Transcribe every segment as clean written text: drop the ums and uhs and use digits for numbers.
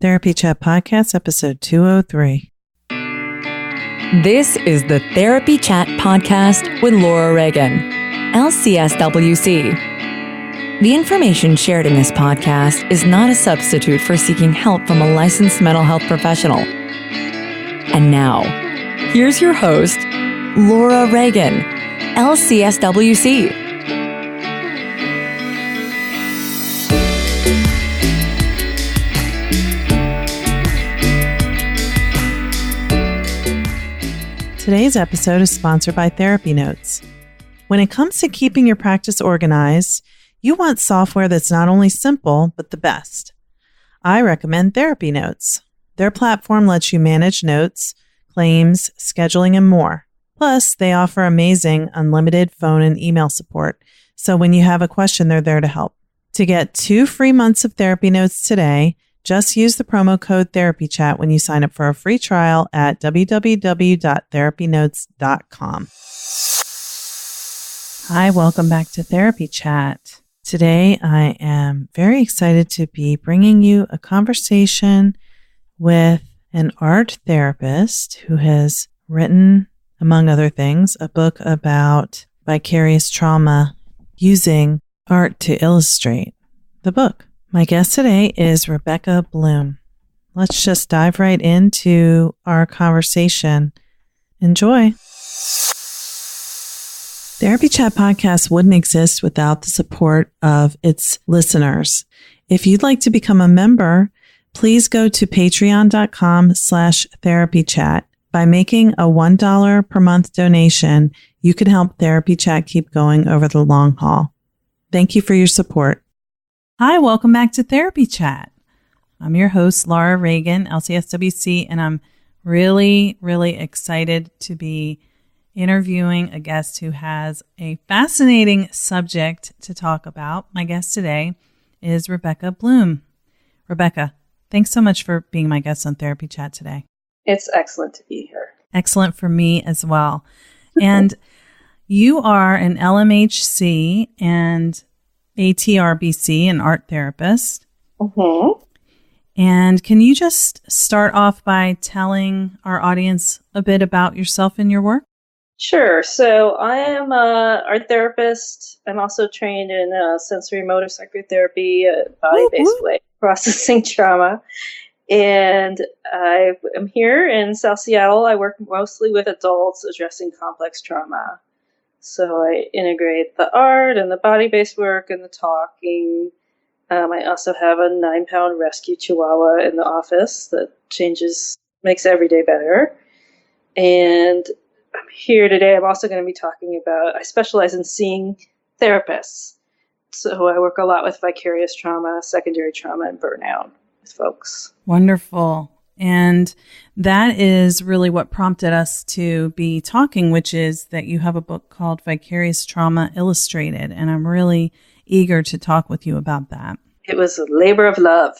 Therapy Chat Podcast, episode 203. This is the Therapy Chat Podcast with Laura Reagan, LCSWC. The information shared in this podcast is not a substitute for seeking help from a licensed mental health professional. And now, here's your host, Laura Reagan, LCSWC. Today's episode is sponsored by Therapy Notes. When it comes to keeping your practice organized, you want software that's not only simple, but the best. I recommend Therapy Notes. Their platform lets you manage notes, claims, scheduling, and more. Plus, they offer amazing unlimited phone and email support, so when you have a question, they're there to help. To get 2 free months of Therapy Notes today, just use the promo code TherapyChat when you sign up for a free trial at www.therapynotes.com. Hi, welcome back to Therapy Chat. Today, I am very excited to be bringing you a conversation with an art therapist who has written, among other things, a book about vicarious trauma using art to illustrate the book. My guest today is Rebecca Bloom. Let's just dive right into our conversation. Enjoy. Therapy Chat Podcast wouldn't exist without the support of its listeners. If you'd like to become a member, please go to patreon.com/therapychat. By making a $1 per month donation, you can help Therapy Chat keep going over the long haul. Thank you for your support. Hi, welcome back to Therapy Chat. I'm your host, Laura Reagan, LCSWC, and I'm really, really excited to be interviewing a guest who has a fascinating subject to talk about. My guest today is Rebecca Bloom. Rebecca, thanks so much for being my guest on Therapy Chat today. It's excellent to be here. Excellent for me as well. And you are an LMHC and ATR BC, an art therapist. Mm-hmm. And can you just start off by telling our audience a bit about yourself and your work? Sure. So I am an art therapist. I'm also trained in sensory motor psychotherapy, body-based way, processing trauma. And I am here in South Seattle. I work mostly with adults addressing complex trauma. So I integrate the art and the body-based work and the talking. I also have a 9-pound rescue chihuahua in the office that makes every day better. And I'm here today. I'm also going to be talking about, I specialize in seeing therapists. So I work a lot with vicarious trauma, secondary trauma, and burnout with folks. Wonderful. And that is really what prompted us to be talking, which is that you have a book called Vicarious Trauma Illustrated. And I'm really eager to talk with you about that. It was a labor of love.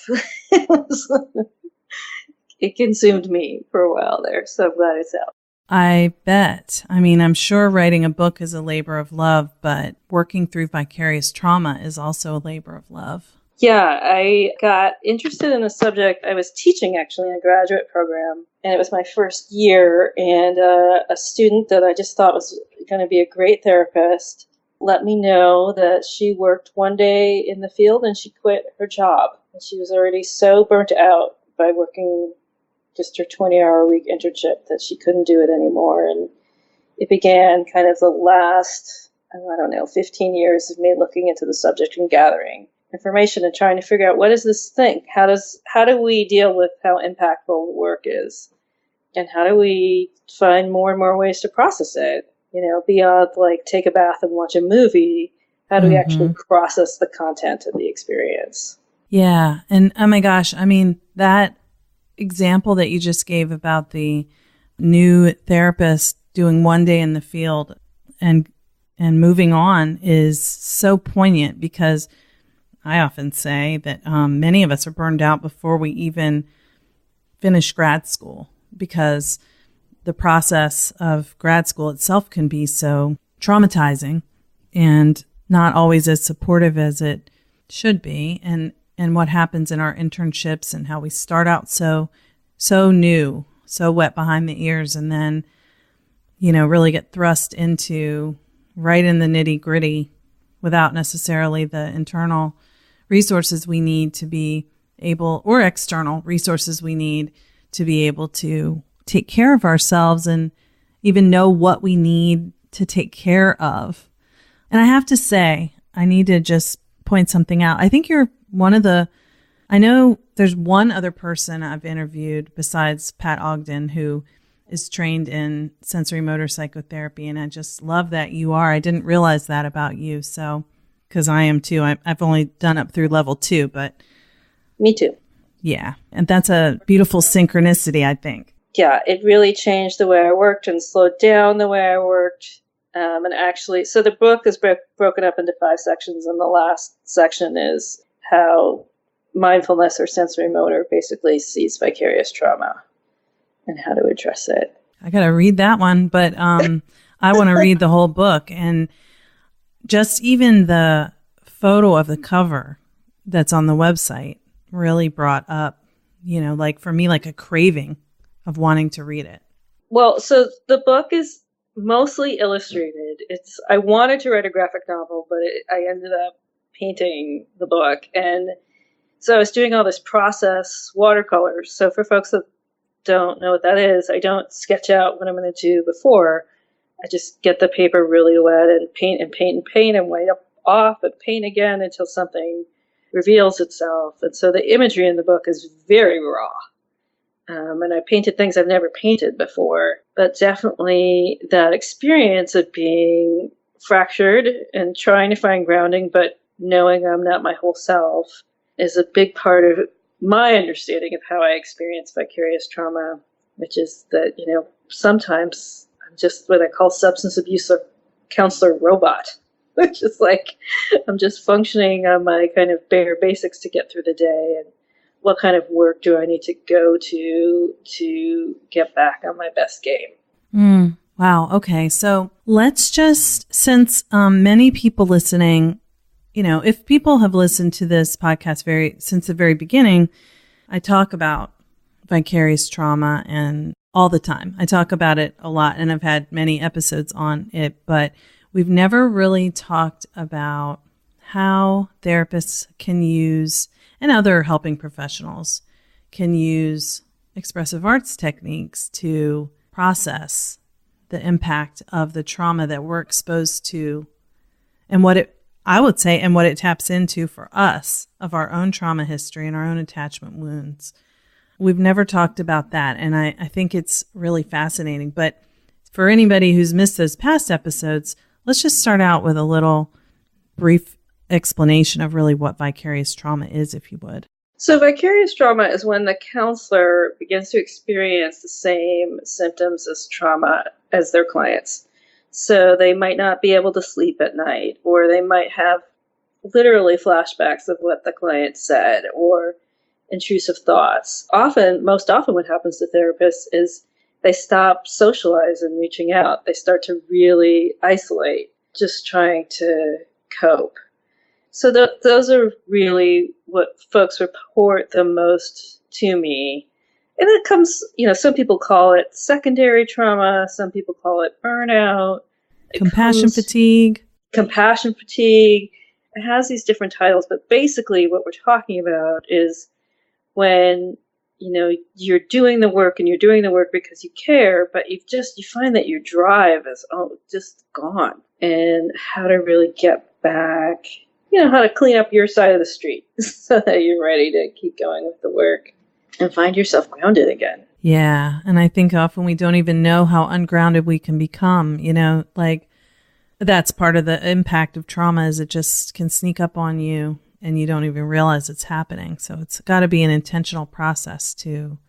It consumed me for a while there. So I'm glad it's out. I bet. I mean, I'm sure writing a book is a labor of love, but working through vicarious trauma is also a labor of love. Yeah, I got interested in the subject. I was teaching actually in a graduate program, and it was my first year. And a student that I just thought was going to be a great therapist let me know that she worked one day in the field and she quit her job. And she was already so burnt out by working just her 20-hour-a-week internship that she couldn't do it anymore. And it began kind of the last, 15 years of me looking into the subject and gathering information and trying to figure out, what is this thing? How do we deal with how impactful the work is? And how do we find more and more ways to process it? Beyond like take a bath and watch a movie, how do we actually process the content of the experience? Yeah. And oh my gosh, I mean, that example that you just gave about the new therapist doing one day in the field and moving on is so poignant, because I often say that many of us are burned out before we even finish grad school, because the process of grad school itself can be so traumatizing and not always as supportive as it should be. And and what happens in our internships and how we start out so new, so wet behind the ears, and then, really get thrust into right in the nitty gritty without necessarily the internal resources we need to be able, or external resources we need to be able to take care of ourselves and even know what we need to take care of. And I have to say, I need to just point something out. I think you're I know there's one other person I've interviewed besides Pat Ogden who is trained in sensory motor psychotherapy. And I just love that you are. I didn't realize that about you. So, because I am too. I've only done up through level 2, but. Me too. Yeah. And that's a beautiful synchronicity, I think. Yeah, it really changed the way I worked and slowed down the way I worked. And actually, so the book is broken up into 5 sections, and the last section is how mindfulness or sensory motor basically sees vicarious trauma and how to address it. I got to read that one, but I want to read the whole book. And just even the photo of the cover that's on the website really brought up, like for me, like a craving of wanting to read it. Well, so the book is mostly illustrated. I wanted to write a graphic novel, but I ended up painting the book. And so I was doing all this process watercolors. So for folks that don't know what that is, I don't sketch out what I'm going to do before. I just get the paper really wet and paint and paint and paint and wipe off and paint again until something reveals itself. And so the imagery in the book is very raw. And I painted things I've never painted before, but definitely that experience of being fractured and trying to find grounding, but knowing I'm not my whole self is a big part of my understanding of how I experience vicarious trauma, which is that, sometimes I'm just what I call substance abuse or counselor robot, which is like I'm just functioning on my kind of bare basics to get through the day. And what kind of work do I need to go to get back on my best game? Wow. Okay. So let's just, since many people listening, if people have listened to this podcast since the very beginning, I talk about vicarious trauma and all the time. I talk about it a lot, and I've had many episodes on it, but we've never really talked about how therapists can use, and other helping professionals can use, expressive arts techniques to process the impact of the trauma that we're exposed to, and what it taps into for us of our own trauma history and our own attachment wounds. We've never talked about that, and I think it's really fascinating. But for anybody who's missed those past episodes, let's just start out with a little brief explanation of really what vicarious trauma is, if you would. So vicarious trauma is when the counselor begins to experience the same symptoms as trauma as their clients. So they might not be able to sleep at night, or they might have literally flashbacks of what the client said, or intrusive thoughts. Most often what happens to therapists is they stop socializing, reaching out. They start to really isolate, just trying to cope. So those are really what folks report the most to me. And it comes, some people call it secondary trauma. Some people call it burnout. Compassion fatigue. Compassion fatigue. It has these different titles, but basically what we're talking about is when, you're doing the work and you're doing the work because you care, but you find that your drive is just gone, and how to really get back, how to clean up your side of the street so that you're ready to keep going with the work and find yourself grounded again. Yeah. And I think often we don't even know how ungrounded we can become, that's part of the impact of trauma, is it just can sneak up on you and you don't even realize it's happening. So it's got to be an intentional process to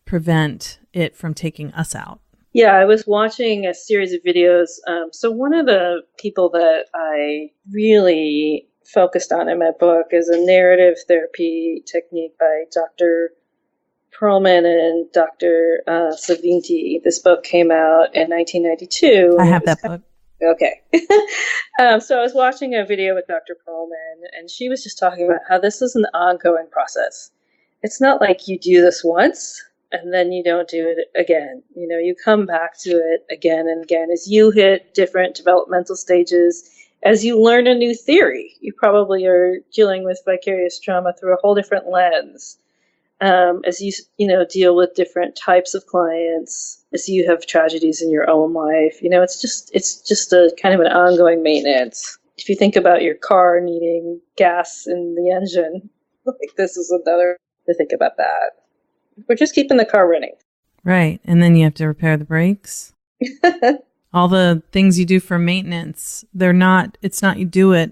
prevent it from taking us out. Yeah, I was watching a series of videos. So one of the people that I really focused on in my book is a narrative therapy technique by Dr. Perlman and Dr. Savinti. This book came out in 1992. I have that book. Okay. So I was watching a video with Dr. Perlman, and she was just talking about how this is an ongoing process. It's not like you do this once and then you don't do it again. You come back to it again and again as you hit different developmental stages, as you learn a new theory. You probably are dealing with vicarious trauma through a whole different lens. As you deal with different types of clients, as you have tragedies in your own life, it's just a kind of an ongoing maintenance. If you think about your car needing gas in the engine, like this is another to think about that. We're just keeping the car running. Right. And then you have to repair the brakes. All the things you do for maintenance, it's not you do it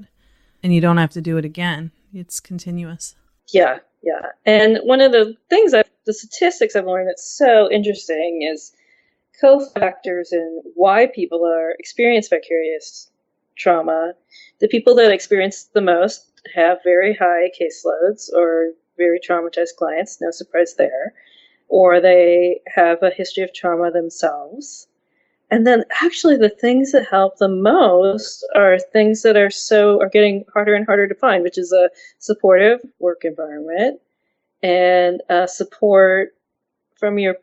and you don't have to do it again. It's continuous. Yeah. And one of the statistics I've learned that's so interesting is cofactors in why people experience vicarious trauma. The people that experience the most have very high caseloads or very traumatized clients, no surprise there, or they have a history of trauma themselves. And then actually the things that help the most are things that are getting harder and harder to find, which is a supportive work environment and support from your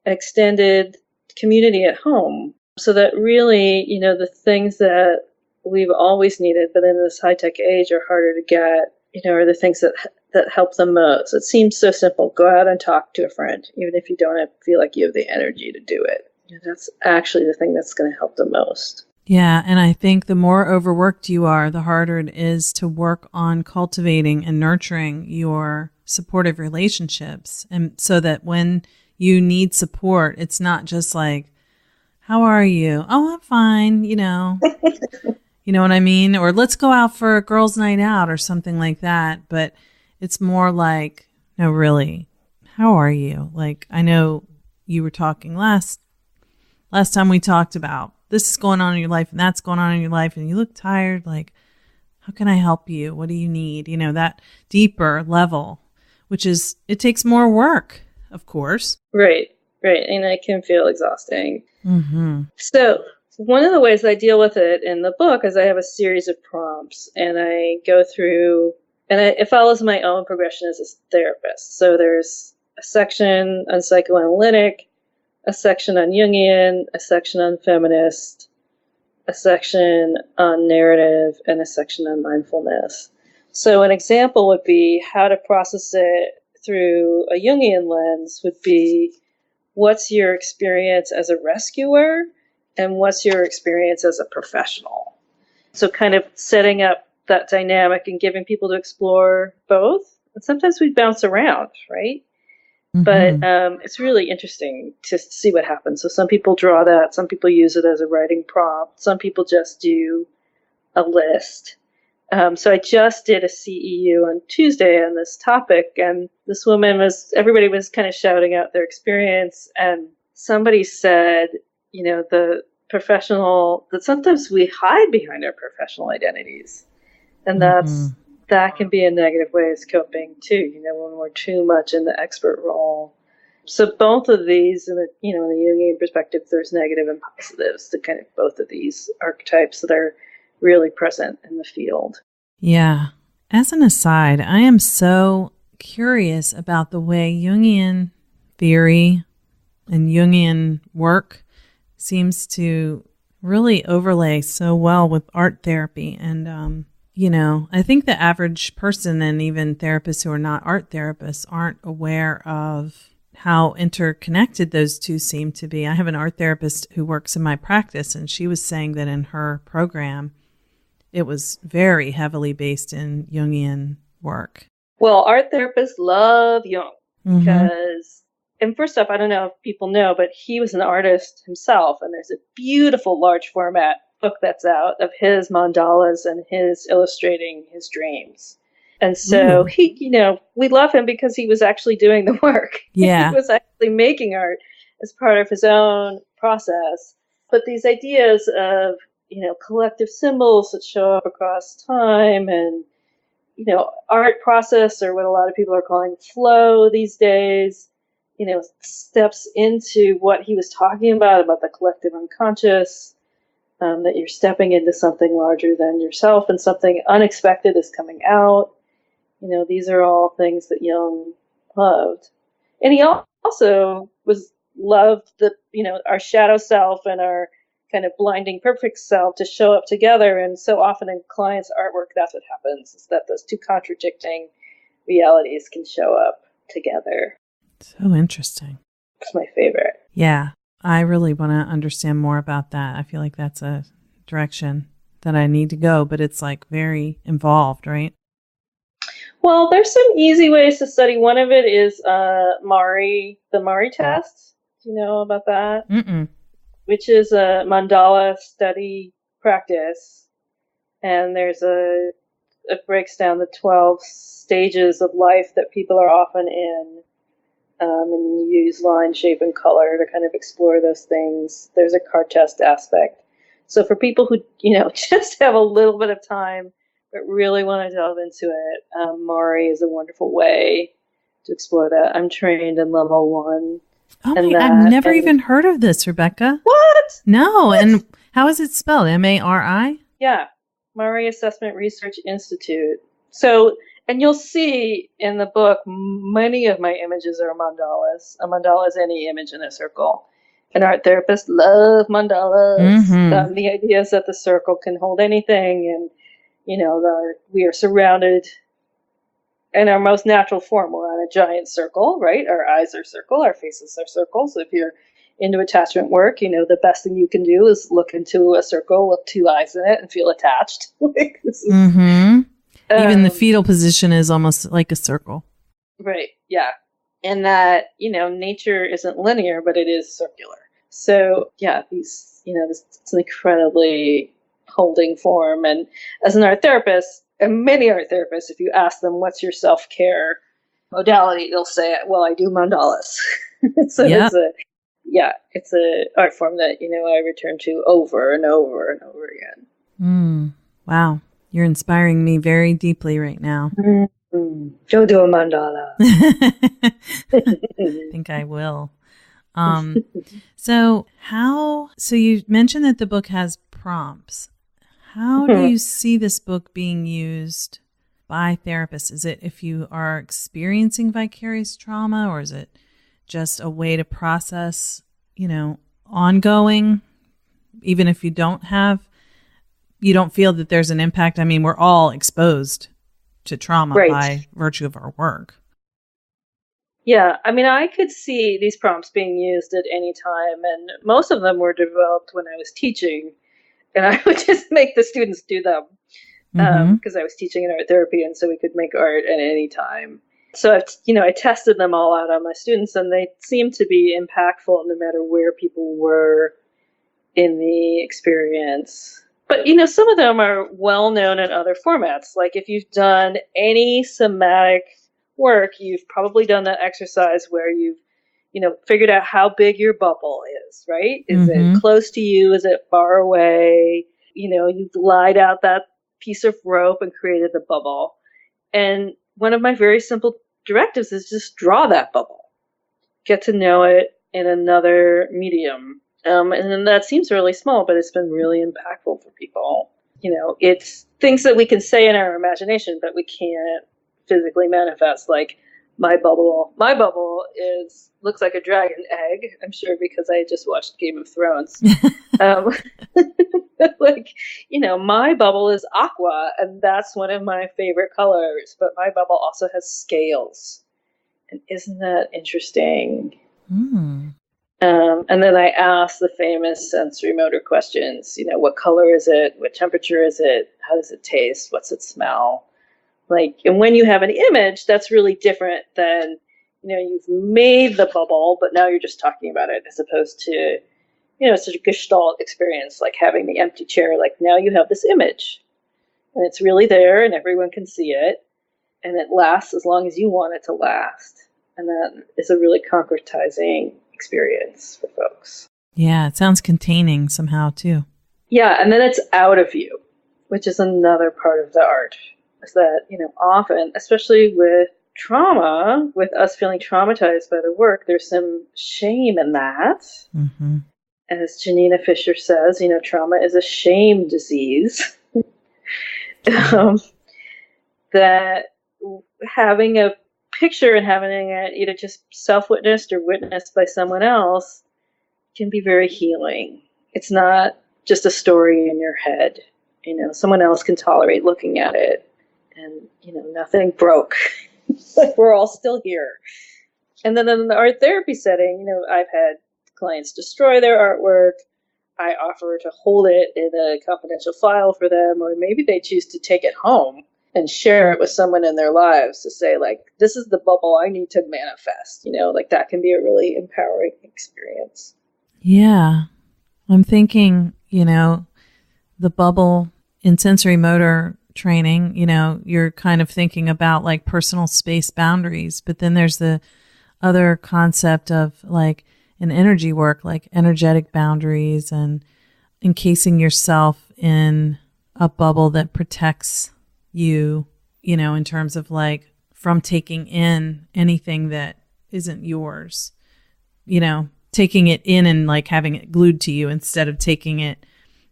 extended community at home. So that really, the things that we've always needed, but in this high-tech age are harder to get, are the things that help the most. It seems so simple. Go out and talk to a friend, even if you don't feel like you have the energy to do it. That's actually the thing that's going to help the most. Yeah, and I think the more overworked you are, the harder it is to work on cultivating and nurturing your supportive relationships. And so that when you need support, it's not just like, how are you? Oh, I'm fine, You know what I mean? Or let's go out for a girls' night out or something like that. But it's more like, no, really, how are you? Like, I know you were talking last time we talked about this is going on in your life and that's going on in your life and you look tired. Like, how can I help you? What do you need? That deeper level, which is, it takes more work, of course. Right. And it can feel exhausting. Mm-hmm. So one of the ways I deal with it in the book is I have a series of prompts and I go through, and it follows my own progression as a therapist. So there's a section on psychoanalytic, a section on Jungian, a section on feminist, a section on narrative, and a section on mindfulness. So an example would be how to process it through a Jungian lens would be, what's your experience as a rescuer and what's your experience as a professional? So kind of setting up that dynamic and giving people to explore both. And sometimes we bounce around, right? Mm-hmm. But it's really interesting to see what happens. So some people draw that. Some people use it as a writing prompt. Some people just do a list. So I just did a CEU on Tuesday on this topic, and this woman everybody was kind of shouting out their experience, and somebody said, the professional, that sometimes we hide behind our professional identities. And that can be a negative way of coping too, when we're too much in the expert role. So both of these, in the Jungian perspective, there's negative and positives to kind of both of these archetypes that are really present in the field. Yeah. As an aside, I am so curious about the way Jungian theory and Jungian work seems to really overlay so well with art therapy. And, I think the average person and even therapists who are not art therapists aren't aware of how interconnected those two seem to be. I have an art therapist who works in my practice, and she was saying that in her program, it was very heavily based in Jungian work. Well, art therapists love Jung because, and first off, I don't know if people know, but he was an artist himself, and there's a beautiful large format book that's out of his mandalas and his illustrating his dreams. And so we love him because he was actually doing the work. Yeah. He was actually making art as part of his own process. But these ideas of, collective symbols that show up across time and, art process, or what a lot of people are calling flow these days, steps into what he was talking about the collective unconscious. that you're stepping into something larger than yourself and something unexpected is coming out. These are all things that Jung loved. And he also loved our shadow self and our kind of blinding perfect self to show up together. And so often in clients' artwork, that's what happens, is that those two contradicting realities can show up together. So interesting. It's my favorite. Yeah. I really want to understand more about that. I feel like that's a direction that I need to go, but it's like very involved, right? Well, there's some easy ways to study. One of it is the Mari test. Do you know about that? Mm-mm. Which is a mandala study practice. And it breaks down the 12 stages of life that people are often in. And you use line, shape, and color to kind of explore those things. There's a card test aspect. So for people who, just have a little bit of time but really want to delve into it, Mari is a wonderful way to explore that. I'm trained in level 1. Oh, I've never even heard of this, Rebecca. What? No. What? And how is it spelled? MARI? Yeah. Mari Assessment Research Institute. So, and you'll see in the book, many of my images are mandalas. A mandala is any image in a circle. And art therapists love mandalas. Mm-hmm. The idea is that the circle can hold anything, and we are surrounded in our most natural form. We're on a giant circle, right? Our eyes are circle, our faces are circles. If you're into attachment work, the best thing you can do is look into a circle with 2 eyes in it and feel attached. Even the fetal position is almost like a circle. Right, yeah. And that, nature isn't linear, but it is circular. So, yeah, it's an incredibly holding form. And as an art therapist, and many art therapists, if you ask them, what's your self-care modality, they'll say, well, I do mandalas. So it's a art form that, I return to over and over and over again. Wow. You're inspiring me very deeply right now. Mm-hmm. Go do a mandala. I think I will. So you mentioned that the book has prompts. How do you see this book being used by therapists? Is it if you are experiencing vicarious trauma, or is it just a way to process, ongoing, even if you don't feel that there's an impact? I mean, we're all exposed to trauma by virtue of our work. Yeah, I mean, I could see these prompts being used at any time, and most of them were developed when I was teaching, and I would just make the students do them because I was teaching in art therapy, and so we could make art at any time. So I tested them all out on my students, and they seemed to be impactful no matter where people were in the experience. But, some of them are well known in other formats. Like if you've done any somatic work, you've probably done that exercise where you've, figured out how big your bubble is, right? Is it close to you? Is it far away? You've lied out that piece of rope and created the bubble. And one of my very simple directives is just draw that bubble. Get to know it in another medium. And then that seems really small, but it's been really impactful for people. It's things that we can say in our imagination, but we can't physically manifest. Like my bubble looks like a dragon egg. I'm sure because I just watched Game of Thrones. My bubble is aqua, and that's one of my favorite colors. But my bubble also has scales, and isn't that interesting? And then I asked the famous sensory motor questions. What color is it? What temperature is it? How does it taste? What's it smell? And when you have an image, that's really different than, you've made the bubble, but now you're just talking about it, as opposed to, such a gestalt experience, like having the empty chair. Like now you have this image, and it's really there, and everyone can see it, and it lasts as long as you want it to last. And that is a really concretizing experience for folks. Yeah, it sounds containing somehow too. Yeah, and then it's out of you, which is another part of the art. Is that, often, especially with trauma, with us feeling traumatized by the work, there's some shame in that. as Janina Fisher says, trauma is a shame disease. That having a picture and having it either just self-witnessed or witnessed by someone else can be very healing. It's not just a story in your head. Someone else can tolerate looking at it, and nothing broke. Like, we're all still here. And then in the art therapy setting, I've had clients destroy their artwork. I offer to hold it in a confidential file for them, or maybe they choose to take it home and share it with someone in their lives to say, like, this is the bubble I need to manifest. Like, that can be a really empowering experience. Yeah. I'm thinking, the bubble in sensory motor training, you're kind of thinking about like personal space boundaries, but then there's the other concept of like an energy work, like energetic boundaries and encasing yourself in a bubble that protects you, in terms of like from taking in anything that isn't yours, taking it in and like having it glued to you instead of taking it,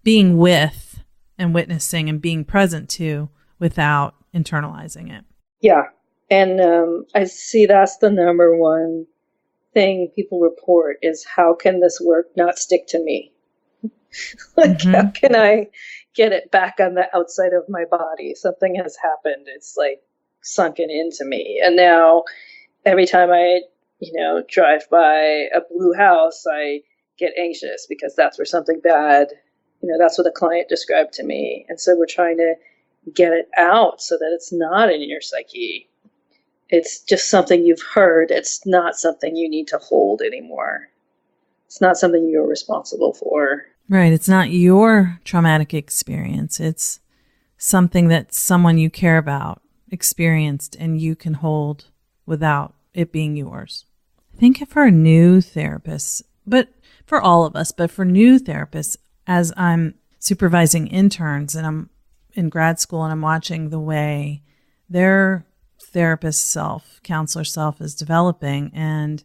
being with and witnessing and being present to without internalizing it. Yeah. And I see that's the number one thing people report is, how can this work not stick to me? Like, how can I get it back on the outside of my body? Something has happened. It's like sunken into me. And now every time I, drive by a blue house, I get anxious because that's where something bad, that's what a client described to me. And so we're trying to get it out so that it's not in your psyche. It's just something you've heard. It's not something you need to hold anymore. It's not something you're responsible for. Right. It's not your traumatic experience. It's something that someone you care about experienced and you can hold without it being yours. I think for a new therapist, but for all of us, but for new therapists, as I'm supervising interns and I'm in grad school and I'm watching the way their therapist self, counselor self is developing, and,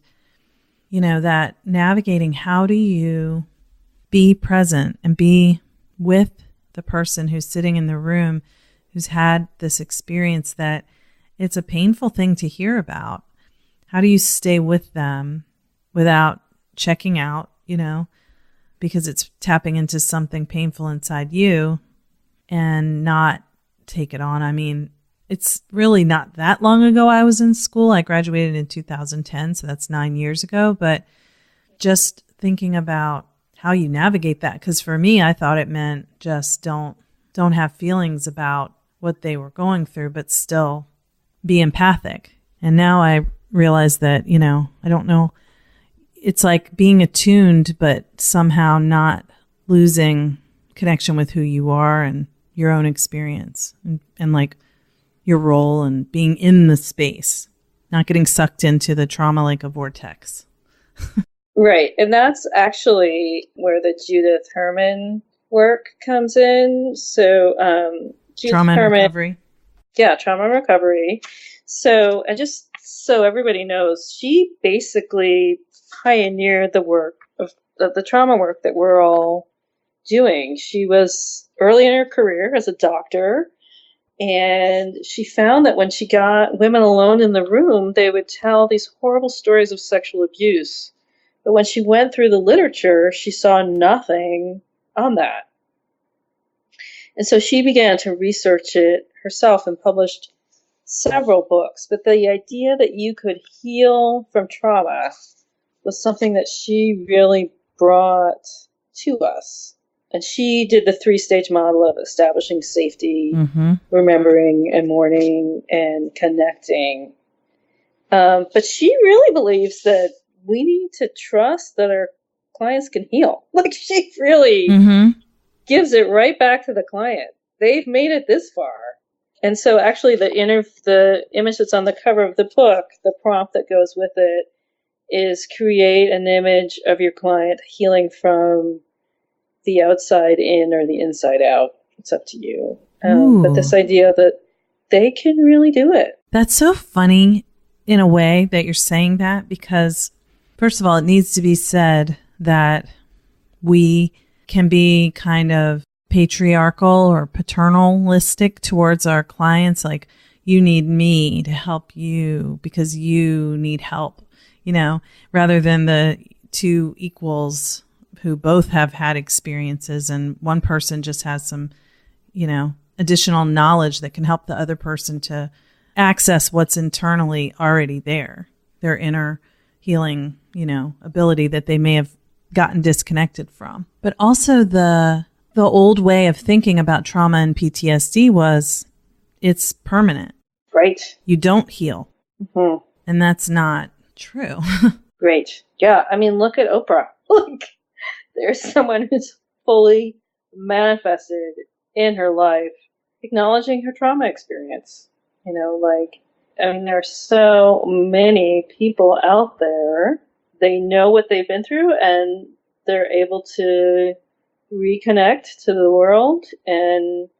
that navigating, how do you be present and be with the person who's sitting in the room who's had this experience that it's a painful thing to hear about. How do you stay with them without checking out, because it's tapping into something painful inside you, and not take it on? I mean, it's really not that long ago I was in school. I graduated in 2010, so that's 9 years ago. But just thinking about how you navigate that, because for me, I thought it meant just don't have feelings about what they were going through, but still be empathic. And now I realize that, I don't know. It's like being attuned, but somehow not losing connection with who you are and your own experience and like your role and being in the space, not getting sucked into the trauma like a vortex. Right. And that's actually where the Judith Herman work comes in. So, Judith Trauma and Herman, recovery. Yeah, trauma and recovery. So, and just so everybody knows, she basically pioneered the work of the trauma work that we're all doing. She was early in her career as a doctor, and she found that when she got women alone in the room, they would tell these horrible stories of sexual abuse. But when she went through the literature, she saw nothing on that. And so she began to research it herself and published several books. But the idea that you could heal from trauma was something that she really brought to us. And she did the 3-stage model of establishing safety, remembering and mourning and connecting. But she really believes that we need to trust that our clients can heal. Like, she really gives it right back to the client. They've made it this far. And so actually the image that's on the cover of the book, the prompt that goes with it, is create an image of your client healing from the outside in or the inside out. It's up to you. But this idea that they can really do it. That's so funny in a way that you're saying that, because first of all, it needs to be said that we can be kind of patriarchal or paternalistic towards our clients, like, you need me to help you because you need help, rather than the two equals who both have had experiences and one person just has some, additional knowledge that can help the other person to access what's internally already there, their inner healing, ability that they may have gotten disconnected from. But also the old way of thinking about trauma and PTSD was it's permanent. Right. You don't heal. Mm-hmm. And that's not true. Great. Yeah. I mean, look at Oprah. Look, there's someone who's fully manifested in her life, acknowledging her trauma experience. There are so many people out there. They know what they've been through and they're able to reconnect to the world and,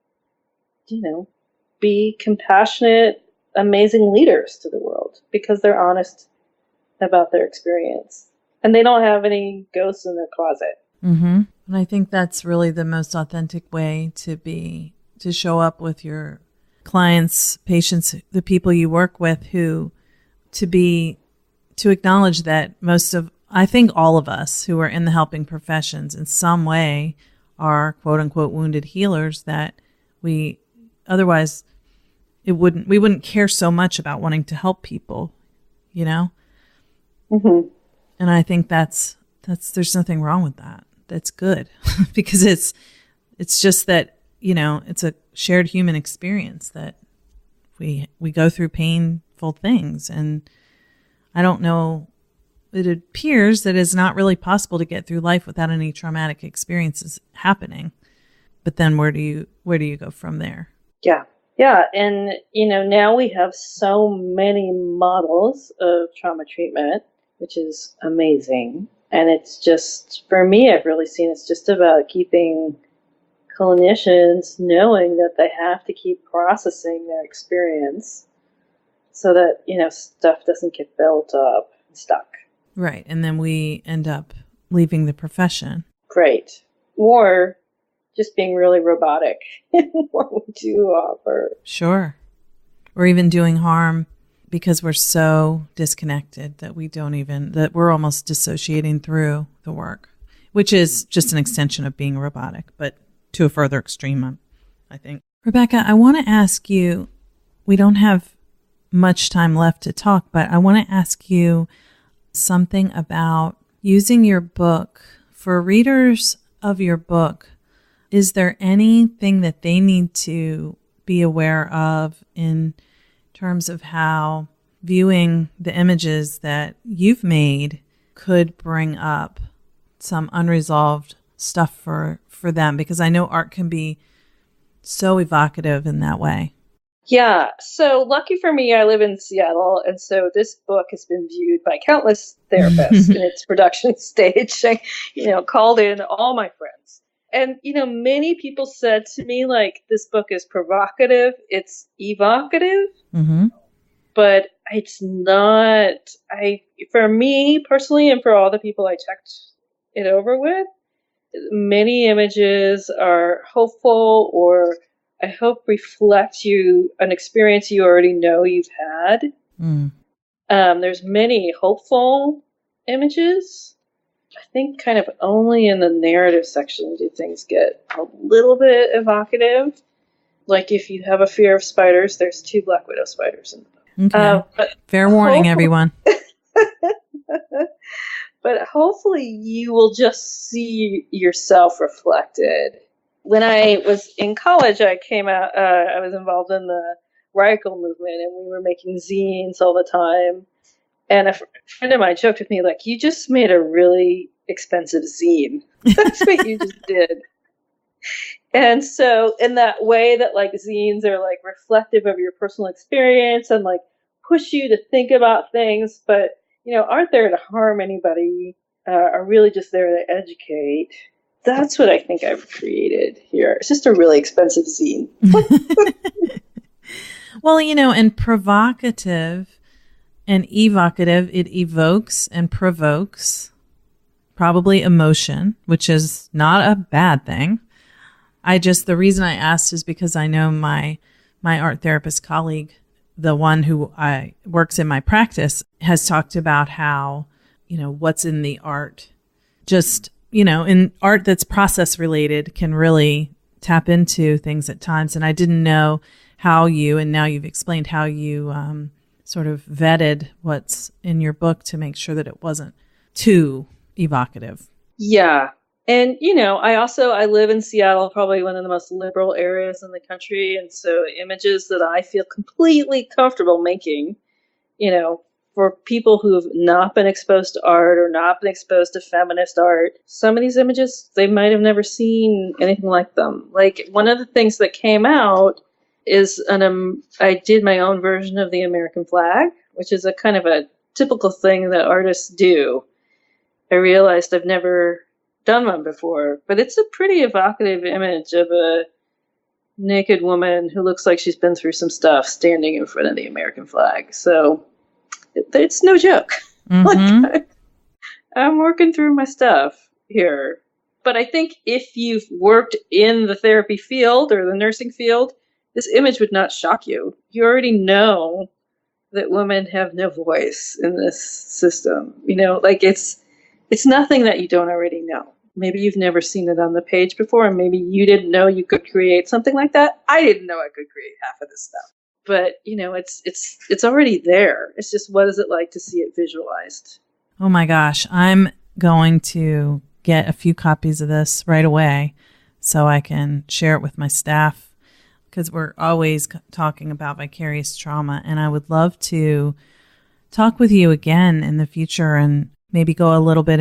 be compassionate, amazing leaders to the world because they're honest about their experience. And they don't have any ghosts in their closet. Mm-hmm. And I think that's really the most authentic way to show up with your clients, patients, the people you work with, to acknowledge that I think all of us who are in the helping professions in some way are quote unquote wounded healers, that otherwise we wouldn't care so much about wanting to help people, Mm-hmm. And I think that's there's nothing wrong with that. That's good because it's just that, it's a shared human experience that we go through painful things. And I don't know, it appears that it's not really possible to get through life without any traumatic experiences happening. But then where do you go from there? Yeah. Yeah. And, now we have so many models of trauma treatment, which is amazing. And it's just, for me, I've really seen it's just about keeping clinicians knowing that they have to keep processing their experience so that, stuff doesn't get built up and stuck. Right. And then we end up leaving the profession. Great. Or just being really robotic in what we do offer. Sure. Or even doing harm because we're so disconnected that that we're almost dissociating through the work, which is just an extension of being robotic, but to a further extreme, I think. Rebecca, I want to ask you, we don't have much time left to talk, but I want to ask you something about using your book. For readers of your book, is there anything that they need to be aware of in terms of how viewing the images that you've made could bring up some unresolved stuff for them? Because I know art can be so evocative in that way. Yeah. So lucky for me, I live in Seattle. And so this book has been viewed by countless therapists in its production stage. I, called in all my friends. And, many people said to me, like, this book is provocative. It's evocative. Mm-hmm. But it's not, for me personally, and for all the people I checked it over with, many images are hopeful or I hope reflect an experience you already know you've had. Mm. There's many hopeful images. I think kind of only in the narrative section do things get a little bit evocative. Like if you have a fear of spiders, there's 2 black widow spiders in the book. Okay. Fair warning, everyone. But hopefully you will just see yourself reflected. When I was in college, I came out, I was involved in the radical movement and we were making zines all the time. And a friend of mine joked with me, like, you just made a really expensive zine. That's what you just did. And so in that way that like zines are like reflective of your personal experience and like push you to think about things, but aren't there to harm anybody, are really just there to educate. That's what I think I've created here. It's just a really expensive zine. Well, and provocative and evocative, it evokes and provokes probably emotion, which is not a bad thing. The reason I asked is because I know my art therapist colleague, the one who works in my practice, has talked about how, what's in the art, just, in art that's process related can really tap into things at times. And I didn't know how and now you've explained how you sort of vetted what's in your book to make sure that it wasn't too evocative. Yeah. And, I live in Seattle, probably one of the most liberal areas in the country. And so images that I feel completely comfortable making, for people who have not been exposed to art or not been exposed to feminist art, some of these images, they might have never seen anything like them. Like one of the things that came out is I did my own version of the American flag, which is a kind of a typical thing that artists do. I realized I've never done one before, but it's a pretty evocative image of a naked woman who looks like she's been through some stuff standing in front of the American flag. So it's no joke. Mm-hmm. Like, I'm working through my stuff here. But I think if you've worked in the therapy field or the nursing field, this image would not shock you. You already know that women have no voice in this system. It's nothing that you don't already know. Maybe you've never seen it on the page before, and maybe you didn't know you could create something like that. I didn't know I could create half of this stuff. But, it's already there. It's just, what is it like to see it visualized? Oh my gosh. I'm going to get a few copies of this right away so I can share it with my staff, because we're always talking about vicarious trauma. And I would love to talk with you again in the future and maybe go a little bit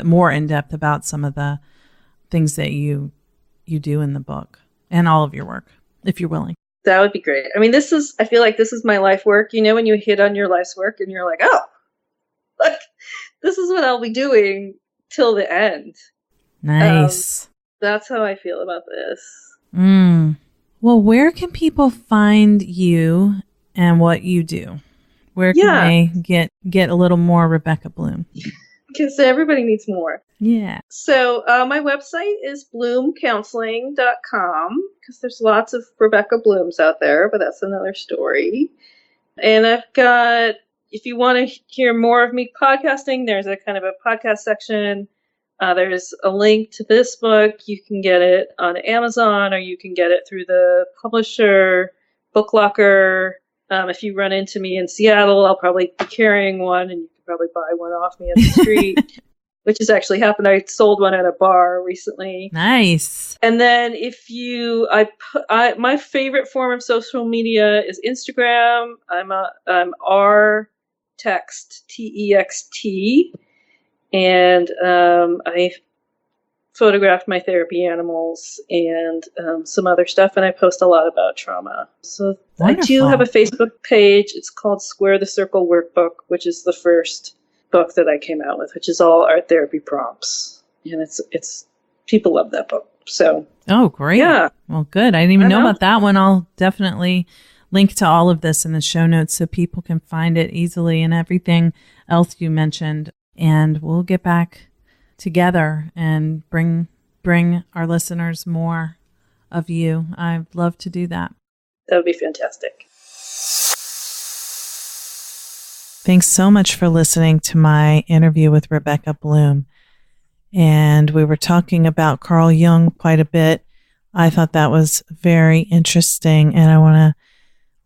more in depth about some of the things that you do in the book and all of your work, if you're willing. That would be great. I mean, I feel like this is my life work. When you hit on your life's work and you're like, oh, look, this is what I'll be doing till the end. Nice. That's how I feel about this. Well, where can people find you and what you do? Where can they get a little more Rebecca Bloom? Because everybody needs more. Yeah. So my website is bloomcounseling.com, because there's lots of Rebecca Blooms out there, but that's another story. And I've got, if you want to hear more of me podcasting, there's a kind of a podcast section. There's a link to this book. You can get it on Amazon, or you can get it through the publisher, Book Locker. If you run into me in Seattle, I'll probably be carrying one, and you can probably buy one off me on the street, which has actually happened. I sold one at a bar recently. Nice. And then my favorite form of social media is Instagram. I'm R Text, TEXT, and I photographed my therapy animals and some other stuff, and I post a lot about trauma. So wonderful. I do have a Facebook page. It's called Square the Circle Workbook, which is the first book that I came out with, which is all art therapy prompts, and it's people love that book. So great. Yeah. Well, good. I didn't even know about that one. I'll definitely link to all of this in the show notes so people can find it easily, and everything else you mentioned. And we'll get back together and bring our listeners more of you. I'd love to do that. That would be fantastic. Thanks so much for listening to my interview with Rebecca Bloom. And we were talking about Carl Jung quite a bit. I thought that was very interesting, and I want to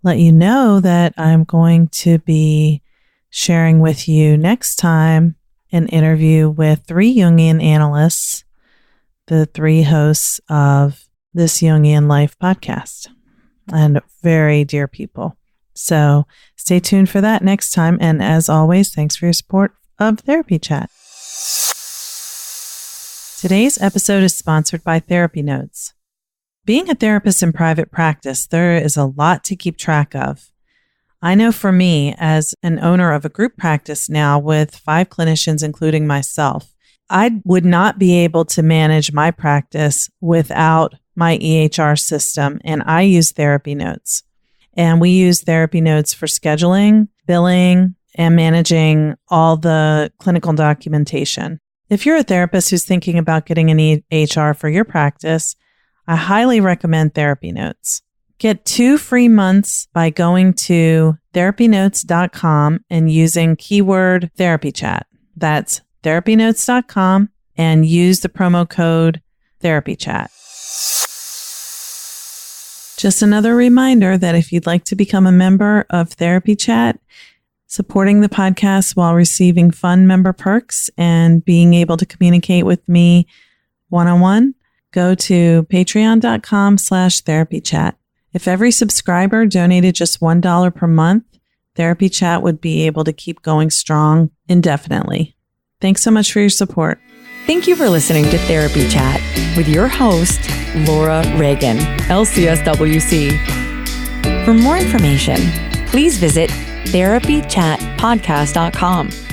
let you know that I'm going to be sharing with you next time an interview with 3 Jungian analysts, the 3 hosts of this Jungian Life podcast, and very dear people. So stay tuned for that next time. And as always, thanks for your support of Therapy Chat. Today's episode is sponsored by Therapy Notes. Being a therapist in private practice, there is a lot to keep track of. I know for me, as an owner of a group practice now with 5 clinicians, including myself, I would not be able to manage my practice without my EHR system, and I use Therapy Notes. And we use Therapy Notes for scheduling, billing, and managing all the clinical documentation. If you're a therapist who's thinking about getting an EHR for your practice, I highly recommend Therapy Notes. Get 2 free months by going to therapynotes.com and using keyword therapy chat. That's therapynotes.com and use the promo code therapy chat. Just another reminder that if you'd like to become a member of Therapy Chat, supporting the podcast while receiving fun member perks and being able to communicate with me one-on-one, go to patreon.com/therapychat. If every subscriber donated just $1 per month, Therapy Chat would be able to keep going strong indefinitely. Thanks so much for your support. Thank you for listening to Therapy Chat with your host, Laura Reagan, LCSWC. For more information, please visit therapychatpodcast.com.